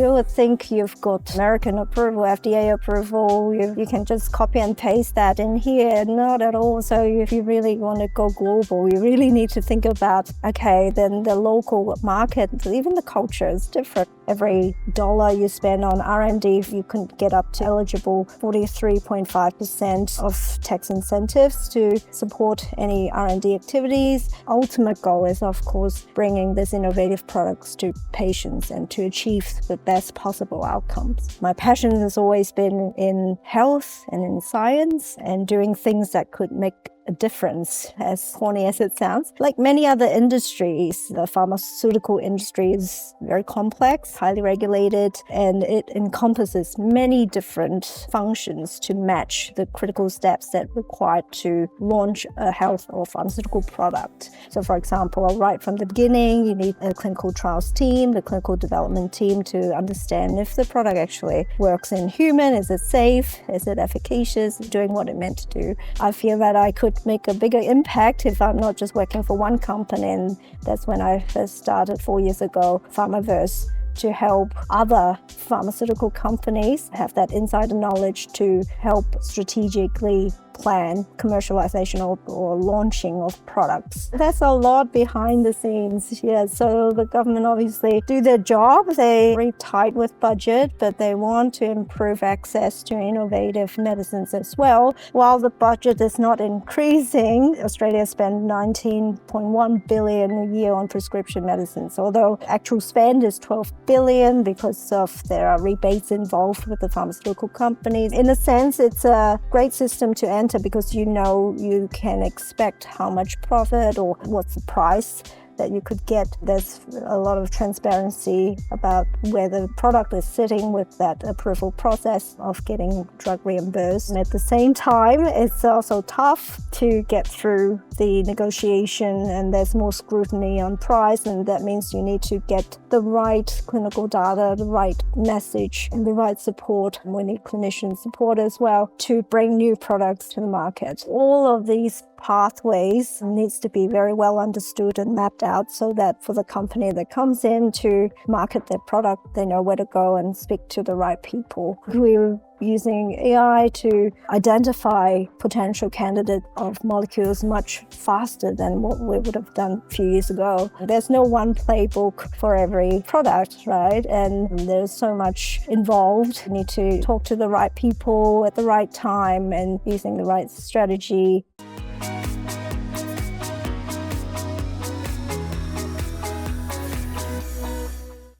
You would think you've got American approval, FDA approval, you can just copy and paste that in here. Not at all. So if you really want to go global, you really need to think about, okay, then the local market, even the culture is different. Every dollar you spend on R&D, you can get up to eligible 43.5% of tax incentives to support any R&D activities. Ultimate goal is, of course, bringing these innovative products to patients and to achieve the best possible outcomes. My passion has always been in health and in science and doing things that could make a difference, as corny as it sounds. Like many other industries, the pharmaceutical industry is very complex, highly regulated, and it encompasses many different functions to match the critical steps that are required to launch a health or pharmaceutical product. So for example, right from the beginning, you need a clinical trials team, the clinical development team to understand if the product actually works in human, is it safe, is it efficacious, doing what it meant to do. I feel that I could make a bigger impact if I'm not just working for one company, and that's when I first started 4 years ago, PharmaVerse, to help other pharmaceutical companies have that insider knowledge to help strategically plan commercialization or launching of products. There's a lot behind the scenes. Yeah, so the government obviously do their job. They're very tight with budget, but they want to improve access to innovative medicines as well. While the budget is not increasing, Australia spends 19.1 billion a year on prescription medicines, although actual spend is 12 billion because of there are rebates involved with the pharmaceutical companies. In a sense, it's a great system to enter because you know you can expect how much profit or what's the price that you could get. There's a lot of transparency about where the product is sitting with that approval process of getting drug reimbursed. And at the same time, it's also tough to get through the negotiation, and there's more scrutiny on price, and that means you need to get the right clinical data, the right message, and the right support. And we need clinician support as well to bring new products to the market. All of these pathways needs to be very well understood and mapped out so that for the company that comes in to market their product, they know where to go and speak to the right people. We're using AI to identify potential candidates of molecules much faster than what we would have done a few years ago. There's no one playbook for every product, right? And there's so much involved. You need to talk to the right people at the right time and using the right strategy.